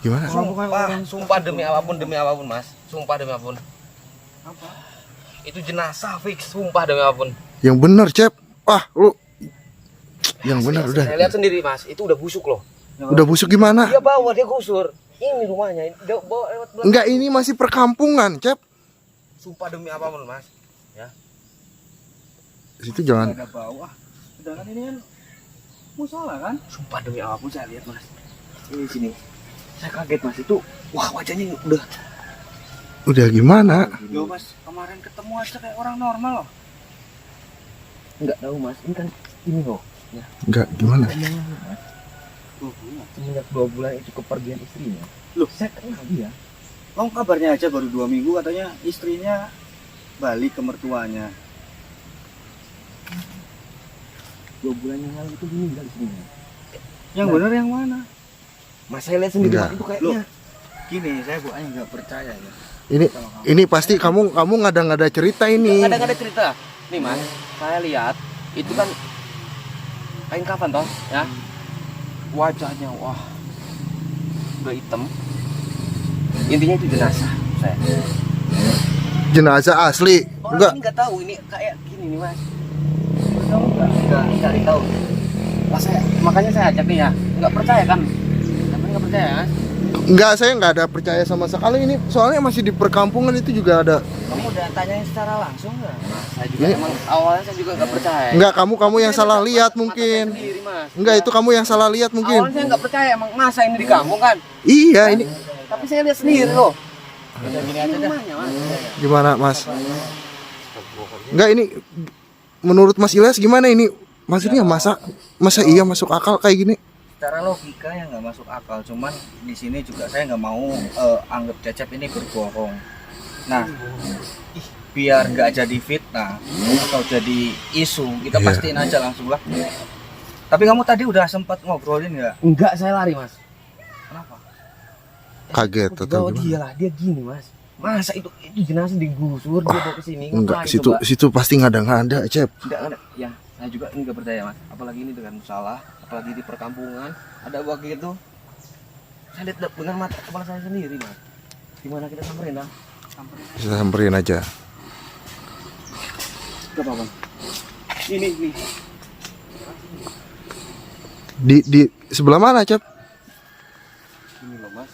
Gimana? Sumpah demi apapun mas. Sumpah demi apapun. Apa? Itu jenazah fix, sumpah demi apapun. Yang bener Cep. Lu yang bener udah. Saya lihat sendiri mas, itu udah busuk loh. Udah busuk gimana? Dia bawa, dia gusur. Ini rumahnya, dia bawa lewat belakang. Enggak, ini masih perkampungan Cep. Sumpah demi apapun mas. Ya. Situ jangan. Ada bawah. Sedangkan ini kan musola kan? Sumpah demi apapun saya lihat mas. Ini sini. Saya kaget mas, itu wah wajahnya Udah gimana? Yo mas, kemarin ketemu aja kayak orang normal loh. enggak tahu mas. Ini kan ini loh. Ya. Enggak gimana? Semenjak 2 bulan itu kepergian istrinya. Loh, saya kenal dia. Oh kabarnya aja baru 2 minggu katanya istrinya balik ke mertuanya. 2 bulan yang lalu itu meninggal istrinya. Yang benar yang mana? Mas saya lihat sendiri Enggak. mas, itu kayaknya. Gini, saya bukannya nggak percaya ya. Ini pasti kamu ngada-ngada cerita ini. Nggak ada cerita. Nih mas, saya lihat itu kan kain kafan toh, ya. Wajahnya wah udah hitam. Intinya itu jenazah saya. Jenazah asli. Orang Enggak. ini nggak tahu ini kayak gini nih mas. Tahu nggak cari tahu. Mas makanya saya ajak nih ya. Nggak percaya kan? Tapi nggak percaya mas. Enggak, saya nggak ada percaya sama sekali ini. Soalnya masih di perkampungan itu juga ada. Kamu udah tanyain secara langsung nggak? Saya juga emang awalnya saya juga nggak percaya. Enggak, kamu yang salah lihat mungkin. Sendiri, mas. Enggak, itu kamu yang salah lihat mungkin. Awalnya saya nggak percaya emang masa ini di kampung kan. Iya, ini Tapi saya lihat sendiri loh. Udah gini aja rumahnya mas. gimana, Mas? Enggak, ini menurut Mas Ilyas gimana ini? Maksudnya masa iya masuk akal kayak gini? Secara logika yang nggak masuk akal, cuman di sini juga saya nggak mau anggap Cecep ini berbohong. Nah, biar nggak jadi fitnah atau jadi isu, kita Iya. pastiin aja langsung lah. Tapi kamu tadi udah sempat ngobrolin nggak? Enggak, saya lari mas. Kenapa? Kaget atau Bawa gimana? dia lah, dia gini mas. Masa itu jenazah digusur dia bawa ke sini. Enggak, Ngapain situ coba? situ pasti ngada-ngada, Cep. Enggak ada. Ya, saya juga enggak percaya mas. Apalagi ini dengan salah, apalagi di perkampungan ada begitu. Saya lihat dengan mata kepala saya sendiri mas. Gimana kita samperin dah? Bisa samperin aja. Gak apa-apa. Ini nih. Di sebelah mana, Cep? Ini loh mas.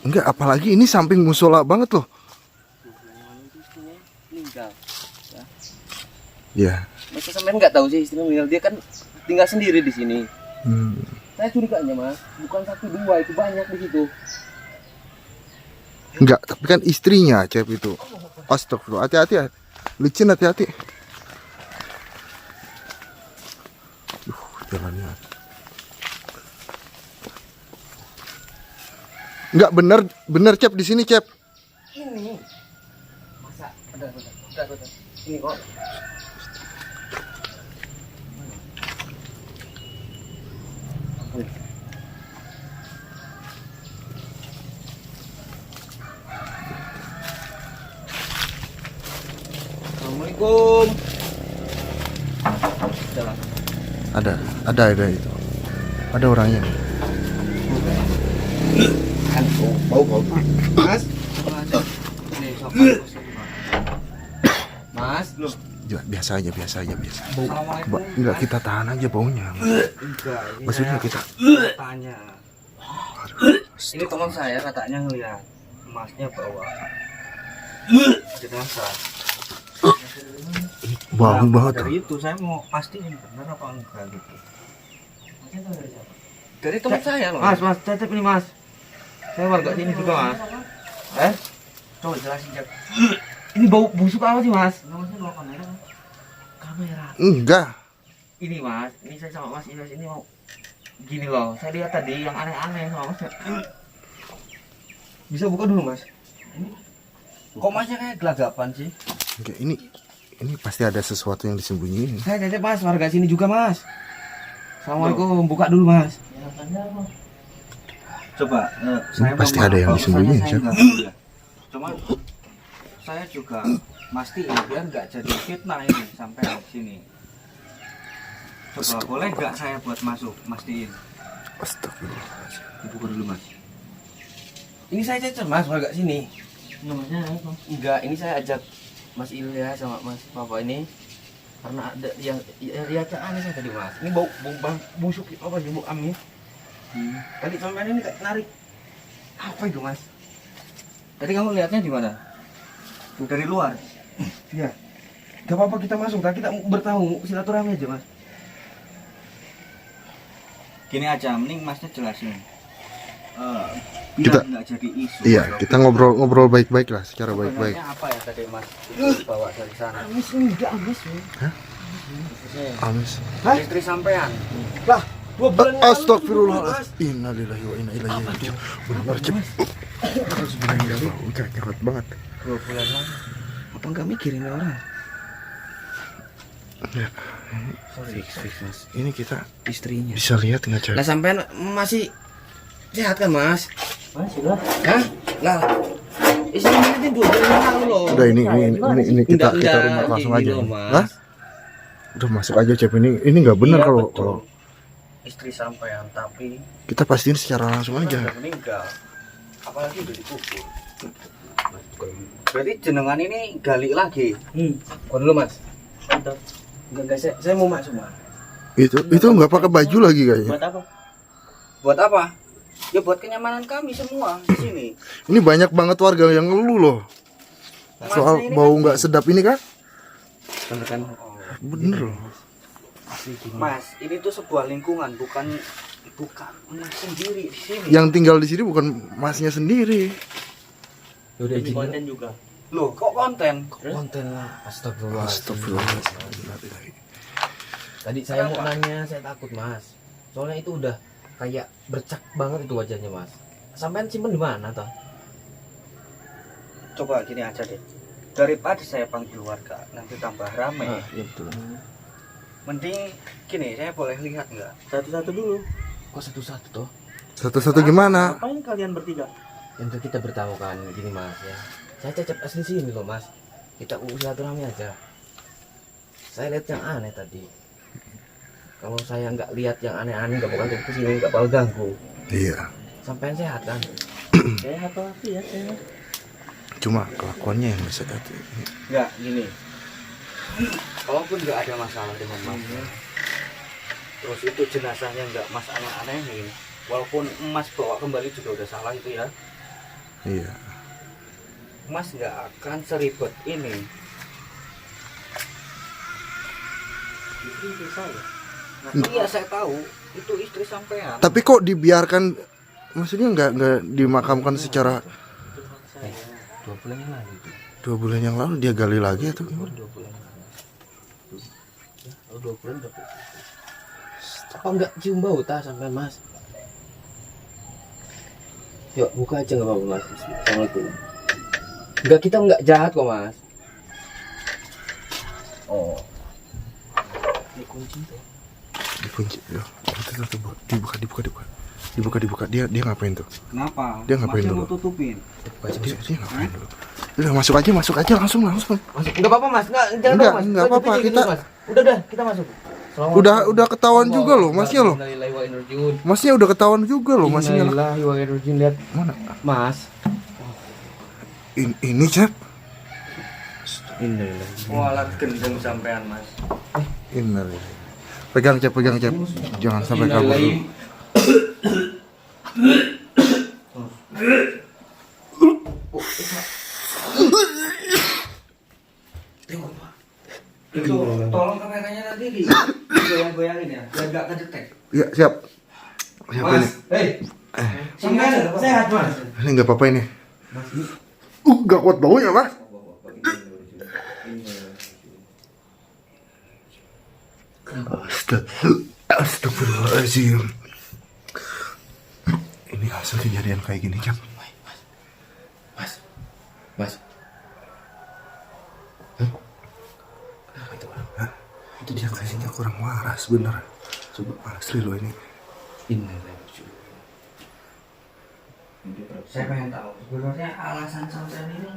Enggak, apalagi ini samping musola banget loh. Itu istrinya meninggal. Iya. Masa sampean nggak tahu sih istrinya meninggal? Dia kan tinggal sendiri di sini. Hmm. Saya curiganya mas, bukan 1 2 itu banyak di situ. Enggak, tapi kan istrinya, Cep itu. Astagfirullah, hati-hati. Licin, hati-hati. Jalannya. Enggak, bener Cep di sini, Cep. Ini masa udah. Ini kok. Assalamualaikum. Jalan. Ada itu. Ada orangnya. Kan bau. Mas. Nih, Mas, loh. Biasa aja. Assalamualaikum. Enggak, kita tahan aja baunya. Enggak, ini Maksudnya saya kita tanya. Ini teman saya katanya ngeliat emasnya bawa jenazah. bau banget. Dari itu saya mau pastiin benar apa enggak gitu. Dari teman saya loh. Mas, Cecep ini mas. Saya warga sini juga mas. Coba jelasin Cep. Ini bau busuk apa sih mas? Namanya bawa kamera. Kamera. Enggak. Ini mas, ini saya sama mas Ilyas ini mau gini loh. Saya lihat tadi yang aneh-aneh sama mas. Bisa buka dulu, Mas. Kok masnya kayak gelagapan sih? Enggak, ini pasti ada sesuatu yang disembunyiin. Saya Cecep, Mas, warga sini juga, Mas. Assalamualaikum, buka dulu, Mas. Coba, Ini pasti ada yang disembunyiin, Chef. Cuma saya juga mastiin biar nggak jadi fitnah ini sampai sini. Coba boleh nggak saya buat masuk, mastiin? Astagfirullah. Dibuka dulu mas. Ini saya cacat mas, agak sini. Namanya apa? Enggak, ini saya ajak Mas Ilya sama Mas Papa ini karena ada yang ya aneh saya tadi mas. Ini bau busuk apa sih bau amis? Tadi sampai ini kayak narik. Apa itu mas? Tadi kamu lihatnya di mana? Dari luar. Ya. Gak apa-apa kita masuk, kita bertamu silaturahmi aja mas. Gini aja, mending masnya jelasin. Kita- Biar nggak jadi isu. Iya, kita ngobrol baik-baik lah, secara baik-baik. Sebenarnya apa ya tadi mas itu bawa dari sana? Amis enggak amis. Amis. Istri sampean. Lah, 2 bulan yang lalu Astagfirullah. Innalillahi wa inna ilaihi raji'un. Benar cepet. Enggak banget. 2 bulan lalu. apa enggak mikirin orang? Ya, Fix mas. ini kita Istrinya. bisa lihat nggak cewek? Lah sampean masih sehat kan mas? Masih lah. Hah? Lah. Istrinya itu 2 bulan yang lalu loh. Udah ini kita Enggak, rumah langsung gini aja. loh, Nih. Mas. Hah? Udah masuk aja cep ini nggak benar Iya, kalau betul. kalau Istri sampean tapi kita pastiin secara langsung aja. udah meninggal. Apalagi udah dikubur. Berarti jenengan ini gali lagi. Kau dulu mas. Mantap. Enggak saya mau masuk mas. Itu nggak pakai baju lagi kayaknya. Buat apa? Buat apa? Ya buat kenyamanan kami semua di sini. Ini banyak banget warga yang ngeluh loh soal Masnya ini bau kan- nggak sedap ini kan? Bener kan? Bener loh. Mas, ini tuh sebuah lingkungan, bukan mas sendiri di sini. Yang tinggal di sini bukan masnya sendiri. Udah Ini izin. konten juga. Loh, kok konten? Konten lah. Astagfirullah. Astagfirullahaladzim. Tadi saya mau Kenapa? nanya, saya takut mas. Soalnya itu udah kayak bercak banget itu wajahnya mas. Sampean simpen di mana toh? Coba gini aja deh. Daripada saya panggil warga, nanti tambah rame. Iya betul. Mending gini, saya boleh lihat nggak? Satu-satu dulu. Kok satu-satu toh? Satu-satu gimana? Ngapain kalian bertiga? Yang kita bertamu kan gini mas ya. Saya cecep asli sini loh mas. Kita silaturahmi aja. Saya lihat yang aneh tadi. Kalau saya nggak lihat yang aneh-aneh nggak bakal ke sini, nggak bakal ganggu. Iya. Sampean sehat kan? Sehat pasti ya, sehat. Cuma kelakuannya yang bisa hati. Nggak, gini. Kalaupun nggak ada masalah dengan masnya, terus itu jenazahnya nggak mas aneh-anehin, walaupun emas bawa kembali juga udah salah itu ya, Iya. mas nggak akan seribet ini. Itu istri saya. Nah, iya saya tahu itu istri sampean. Tapi kok dibiarkan? Maksudnya nggak dimakamkan secara 2 bulan yang lalu itu. 2 bulan yang lalu dia gali lagi atau gimana? 2 bulan yang lalu. Ya, kalau 2 bulan berapa? Apa enggak cium bau tak sampean mas? Yuk buka aja nggak apa-apa mas. Assalamualaikum. Enggak, kita enggak jahat kok mas. Oh. Dikunci tuh. Dikunci. Ya. Dibuka. Dia ngapain tuh? Kenapa? Dia ngapain Masnya dulu? mau tutupin. Dia ngapain dulu? Udah masuk aja langsung. Masuk. Enggak apa-apa mas. Enggak, jangan Enggak, apa, mas. enggak apa-apa, Lanjutin kita- dulu, Mas. Udah kita masuk. Udah ketahuan juga loh, masnya loh. Innalillahi wa inna ilaihi raji'un. Masnya udah ketahuan juga loh, masnya. Innalillahi wa inna ilaihi raji'un. Lihat Mana? mas. Ini cep. Innalillahi. Walat gendeng sampean mas. Innalillahi. Pegang cep. Jangan sampai kabur. Itu tolong kameranya nanti di goyang-goyangin ya, biar nggak kedetek. Iya, siap. Siapa ini? Hei, sampean sehat mas. Ini nggak apa-apa ini. Nggak kuat baunya, Mas. Astagfirullahaladzim. Ini hasil kejadian kayak gini, Cep. Mas. Kenapa itu orang? Hah? Itu dia kayaknya kurang waras, bener. Coba asli lo ini. Innalillahi. Saya pengen tahu sebenarnya alasan sampean ini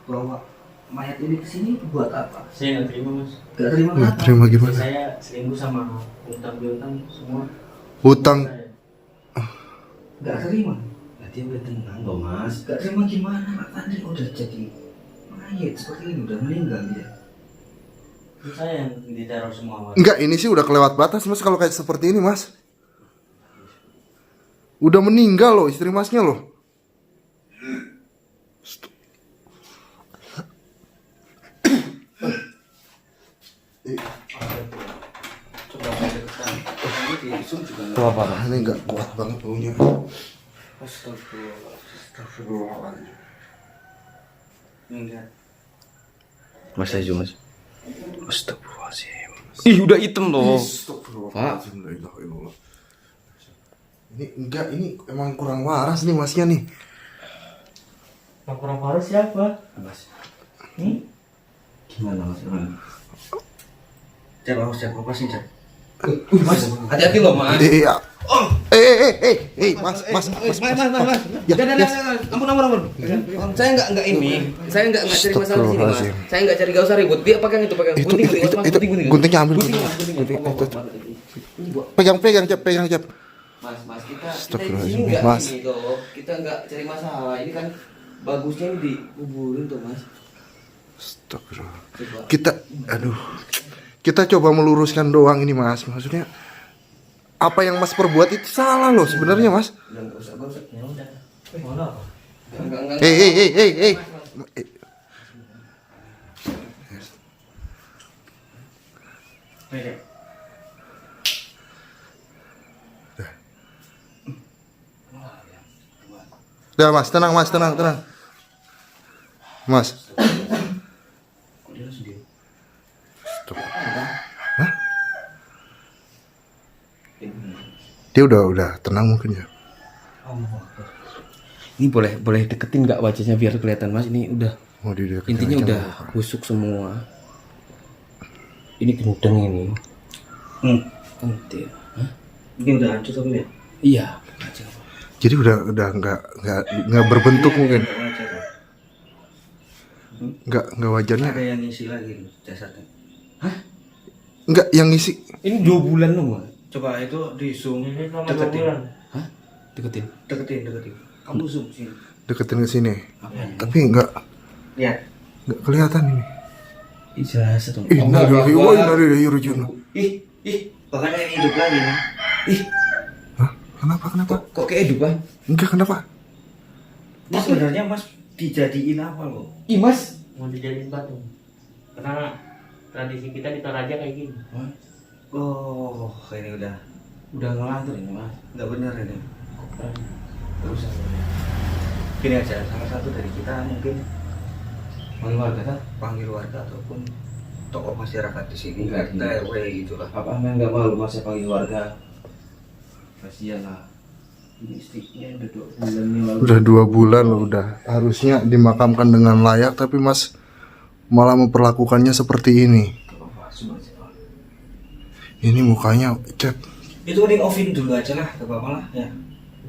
bawa mayat ini ke sini buat apa? Saya nggak terima mas. Gak terima Nggak kenapa? terima gimana? Saya selingkuh sama utang piutang semua. Hutang. Saya. Gak terima. Nah, dia udah tenang loh mas. Gak terima gimana Pak Fadli udah jadi mayat seperti ini, udah meninggal dia. Itu saya yang diteror semua mas. Enggak, ini sih udah kelewat batas mas kalau kayak seperti ini mas. Udah meninggal loh istri masnya loh. Coba saya deketan. Ini di zoom juga nggak. Coba Pak. Ini enggak kuat banget baunya. Astagfirullahaladzim. Nih lihat. Mas saya zoom mas. Astagfirullahaladzim. Ih udah hitam loh. Astagfirullahaladzim, la ilaha illallah. Ini enggak, ini emang kurang waras nih masnya nih. Yang kurang parah siapa? Mas. Gimana mas? Cep, harus cep, lepasin cep. Mas, hati-hati loh mas. Mas. Mas. Ya, Ampun. Saya nggak ini. Saya nggak cari masalah di sini mas. Saya nggak cari, gak usah ribut. Dia pegang itu, pegang. Gunting. guntingnya ambil. Gunting. Pegang Cep. Mas, kita di Astagfirullahaladzim, sini nggak Mas. ini toh. Kita nggak cari masalah. Ini kan bagusnya ini dikuburin tuh mas. Astagfirullah. Coba. Kita coba meluruskan doang ini mas. Maksudnya apa yang mas perbuat itu salah loh sebenarnya mas. Udah nggak usah. Ya udah. Mana apa? Enggak. Hei. Udah mas, tenang. Mas. Hah? Dia udah tenang mungkin ya. Ini boleh deketin nggak wajahnya biar kelihatan mas? Ini udah Mau dideketin intinya aja udah nggak apa-apa. busuk semua. Ini gendeng ini. Entil. Hah? Ini udah hancur tapi ya. Iya. Jadi udah nggak berbentuk mungkin. Nggak wajarnya. Ada yang ngisi lagi jasadnya. Nggak yang ngisi. Ini 2 bulan loh mas. Coba itu di zoom, Ini selama 2 bulan. Hah? Deketin. deketin. Kamu zoom sini. Deketin ke sini. Apanya? Tapi nggak Lihat. kelihatan ini. Ijazah dong. Innalillahi wa inna ilaihi raji'un. Ih, bahkan yang hidup lagi nih. Ih, Hah? Kenapa? kok kehidupan? Enggak, kenapa? Ini sebenarnya mas dijadiin apa loh? Ih mas. Mau dijadiin patung. Karena tradisi kita di Toraja kayak gini. Oh, ini udah Ngelantur ini mas. nggak benar ini. Gak usah. Gini aja, salah satu dari kita mungkin Panggil warga kan? panggil warga ataupun tokoh masyarakat di sini, Enggak, RT RW gitu lah. Apa emang nggak malu mas saya panggil warga? Kasihan lah. Ini istrinya udah 2 bulan nih lalu. Udah 2 bulan loh, udah harusnya dimakamkan dengan layak, tapi mas malah memperlakukannya seperti ini. Ini mukanya Cep. Itu mending offin dulu aja lah, gak apa-apa lah ya.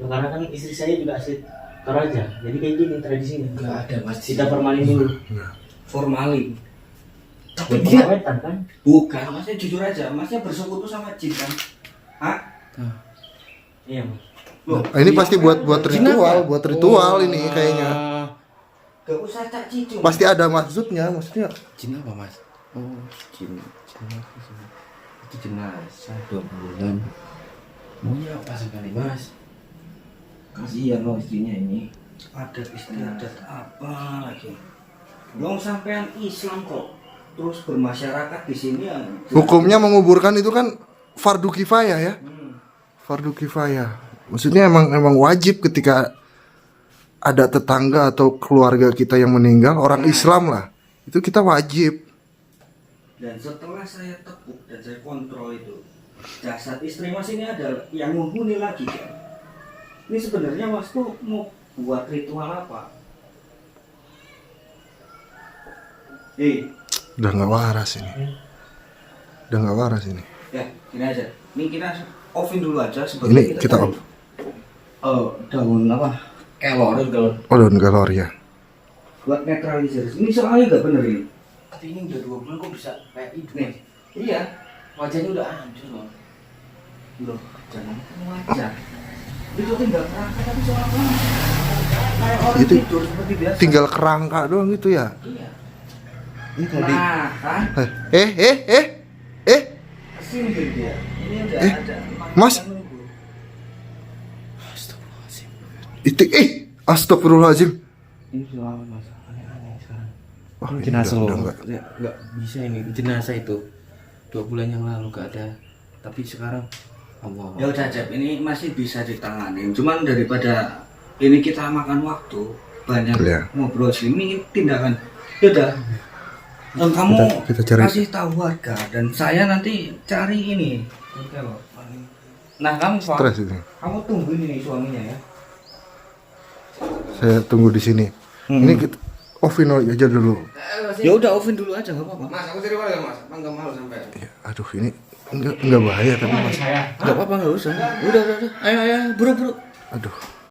Ya, karena kan istri saya juga asli Toraja. Jadi kayak gini tradisinya. Nggak ada mas. Kita formalin dulu. Formalin. Tapi Buat dia pengawetan kan? bukan, masnya jujur aja, masnya bersekutu sama jin kan? Hah? Iya mas. Loh, Ini pasti buat ritual ini kayaknya. gak usah cak cicu. Pasti ada maksudnya. Jin apa mas? Oh jin apa sih? Itu jenazah 2 bulan. Maunya apa sekali mas? Kasihan loh istrinya ini. Adat istiadat apa lagi? Belum sampean Islam kok. Terus bermasyarakat di sini ya. Hukumnya menguburkan itu kan fardu kifayah ya. Fardu kifayah. Maksudnya emang wajib ketika ada tetangga atau keluarga kita yang meninggal, orang Islam lah. Itu kita wajib. Dan setelah saya tepuk dan saya kontrol itu, jasad istri mas ini ada yang menghuni lagi kan. Ini sebenarnya mas tuh mau buat ritual apa? Udah nggak waras ini. Ya, gini aja. Ini kita offin dulu aja Ini sebelum kita off. daun apa? Kelor. Oh, daun galor ya. Buat netralisir. Ini soalnya nggak bener ini. Tapi ini udah 2 bulan kok bisa kayak hidup Nih, iya. wajahnya udah hancur loh. Loh, jangan wajar. Itu tinggal kerangka tapi soal apa? kayak orang Itu tidur seperti biasa. tinggal kerangka doang gitu ya. Iya. Ini tadi. Nah, kan? Eh. Kesini dia. Ini udah Eh, ada. Mas. Nunggu. Itu astagfirullahaladzim. Ini soal masalah aneh-aneh sekarang. Wah, Ini ini jenazah udah loh. enggak. Nggak bisa ini jenazah itu 2 bulan yang lalu nggak ada. Tapi sekarang Allah. Ya udah Cep, ini masih bisa ditangani. Cuman daripada ini kita makan waktu banyak Iya. ngobrol sini tindakan. Ya udah. Dan kamu Kita cari. kasih tahu warga dan saya nanti cari ini. Nah kamu Pak, Stres ini. kamu tungguin ini suaminya ya. Saya tunggu di sini. Ini kita offin aja dulu. Ya udah offin dulu aja nggak apa-apa. Mas, aku dari mana Mas? Enggak malu sampai. Ya, aduh ini enggak bahaya tapi Mas. Nggak apa-apa nggak usah. Udah. Ayo buru. Aduh.